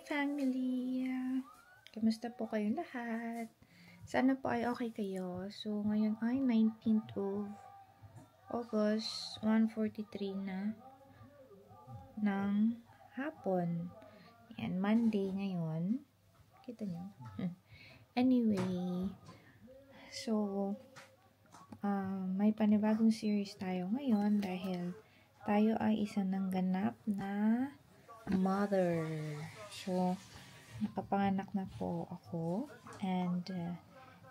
family! Kamusta po kayong lahat? Sana po ay okay kayo. So, ngayon ay 19th of August, 1:43 na ng hapon. Yan, Monday ngayon. Kita nyo? Anyway, so, may panibagong series tayo ngayon dahil tayo ay isa ng ganap na mother. So, nakapanganak na po ako and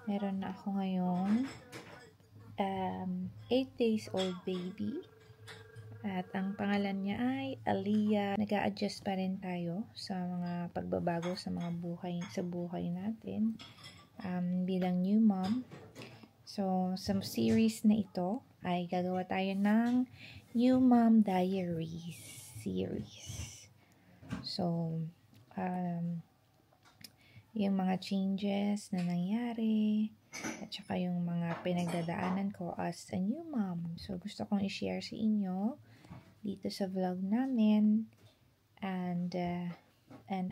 meron na ako ngayong 8 days old baby at ang pangalan niya ay Aliyah. Nag-a-adjust pa rin tayo sa mga pagbabago sa mga buhay natin bilang new mom. So, sa series na ito ay gagawa tayo ng New Mom Diaries series. So, yung mga changes na nangyari at saka yung mga pinagdadaanan ko as a new mom. So, gusto kong i-share sa inyo dito sa vlog namin and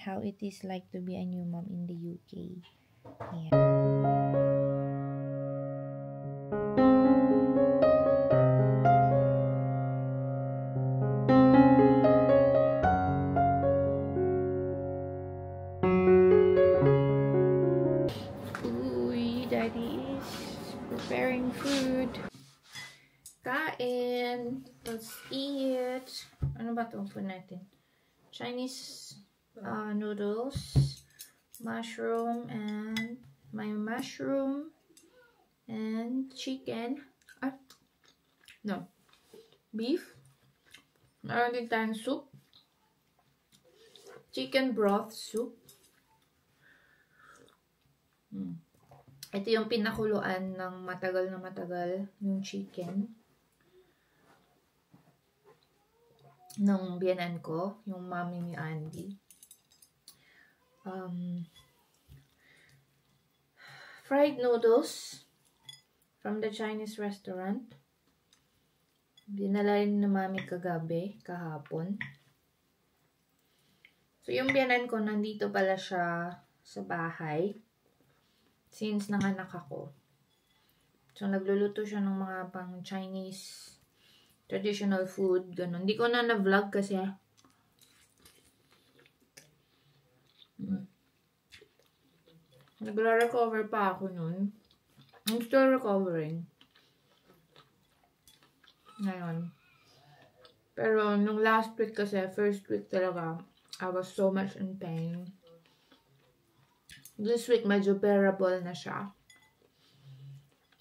how it is like to be a new mom in the UK. Ayan. Daddy is preparing food. Kain. Let's eat. Ano ba ito po natin? Chinese noodles, mushroom, and my mushroom and chicken. No. Beef. Meron din tayong soup. Chicken broth soup. Ito yung pinakuluan ng matagal na matagal, yung chicken. Nung biyanan ko, yung mommy ni Andy. Fried noodles from the Chinese restaurant. Dinala rin na mami kahapon. So, yung biyanan ko, nandito pala siya sa bahay. Since nanganak ako. So, nagluluto siya ng mga pang Chinese traditional food. Ganun. Hindi ko na na-vlog kasi. Nagla-recover pa ako nun. I'm still recovering. Ngayon. Pero, nung last week kasi, first week talaga, I was so much in pain. This week, medyo bearable na siya.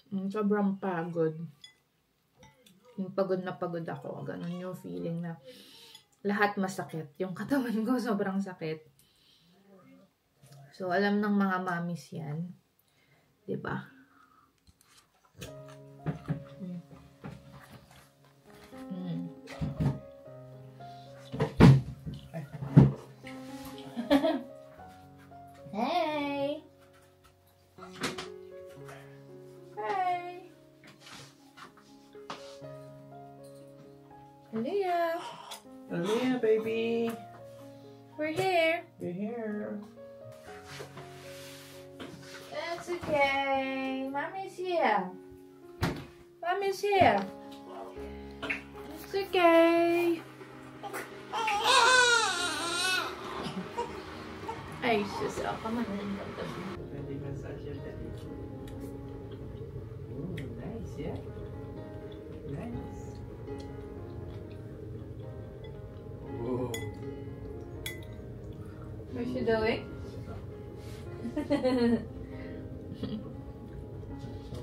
Sobrang pagod. Yung pagod na pagod ako. Ganun yung feeling na lahat masakit. Yung katawan ko sobrang sakit. So, alam ng mga mamis yan. Diba? Hey! Hey! Aliyah! Aliyah, baby! We're here! You're here! That's okay! Mommy's here! Mommy's here! It's okay! Ay, sus, come on. Daddy massage your daddy. Ooh, nice, yeah? Nice. Whoa. What's she doing? How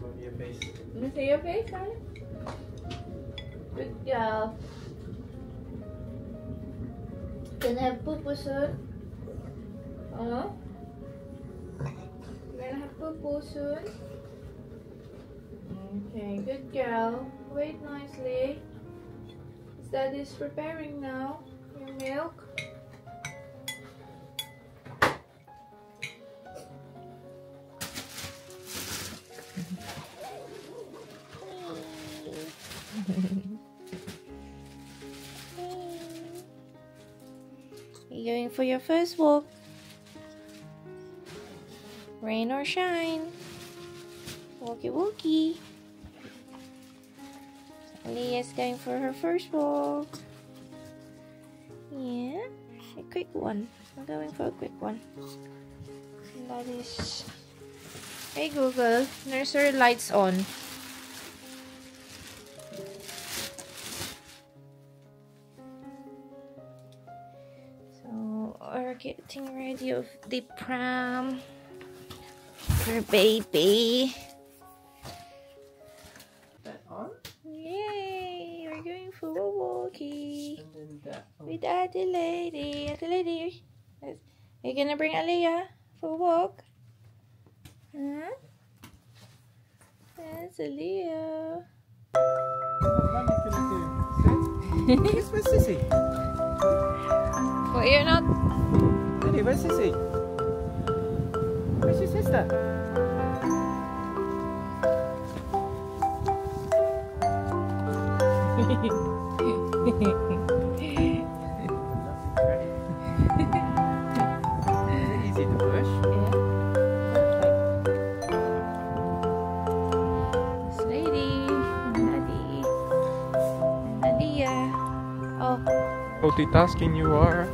about your face? Let me see your face, honey. Good job. Can I have poo-poo soon? Oh? You're gonna have poo-poo soon? Okay, good girl. Wait nicely. Daddy's preparing now. Your milk. You're going for your first walk. Rain or shine. Walkie walkie. Aliyah's going for her first walk. Yeah, a quick one. I'm going for a quick one. And that is... Hey Google, nursery lights on. So we're getting ready of the pram for baby. That on? Yay! We're going for a walkie And then that on. with Adelaide. Adelaide, are you gonna bring Aliyah for a walk? Huh? That's Aliyah. Where's Sissy? Well, you're not. Daddy, where's Sissy? Where's your sister? Easy to push. Yeah. This lady, and Daddy, and Aliyah. Oh, Multitasking you are.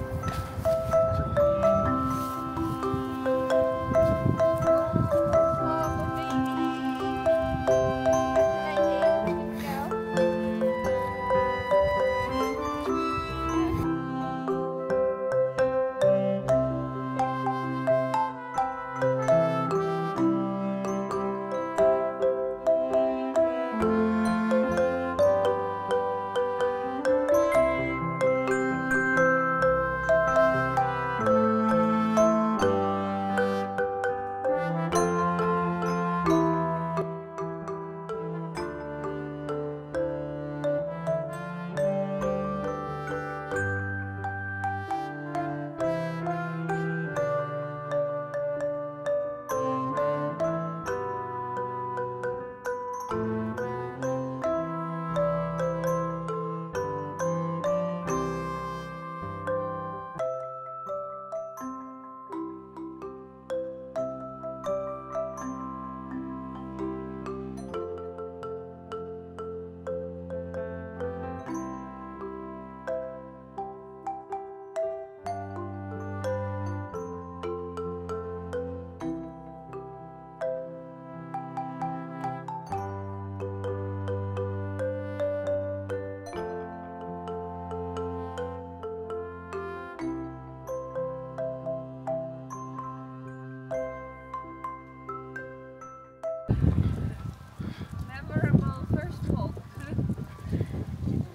memorable first walk.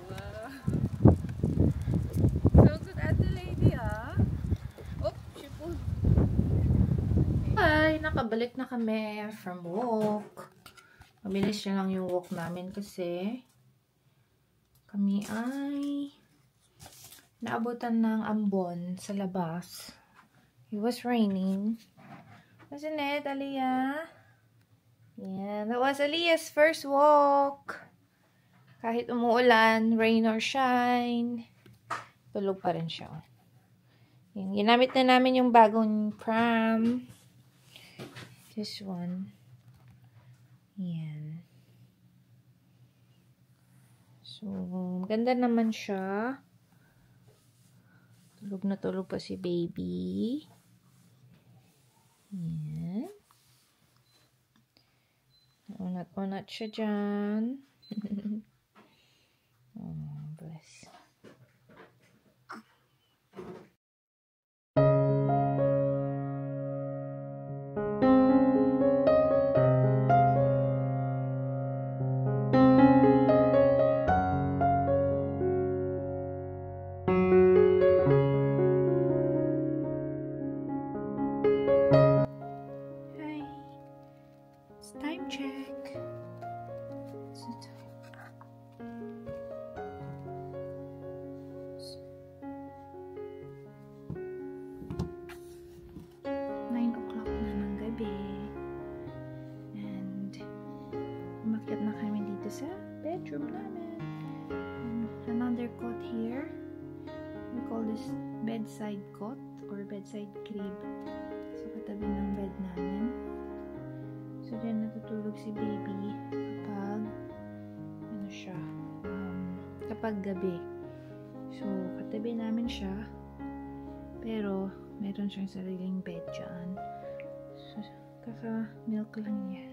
Wow. So good at the lady, ah. Oh, she pulled. Hi, nakabalik na kami from walk. Mabilis na lang yung walk namin kasi kami ay naabutan ng ambon sa labas. It was raining. Wasn't it, Aliyah? Yeah, that was Aliyah's first walk. Kahit umuulan, rain or shine, tulog pa rin siya. Yan, ginamit na namin yung bagong pram. This one. Yan. So, ganda naman siya. Tulog na tulog pa si baby. Yan. Unat-unat siya dyan. Oh, bless. Hi. It's time check. What's the time? 9 o'clock na ng gabi. And umakyat na kami dito sa bedroom namin. Another cot here. We call this bedside cot or bedside crib. So katabi ng bed namin. So, dyan natutulog si baby kapag ano siya, kapag gabi. So, katabi namin siya, pero meron siyang sariling bed dyan. So, kaka-milk lang niya.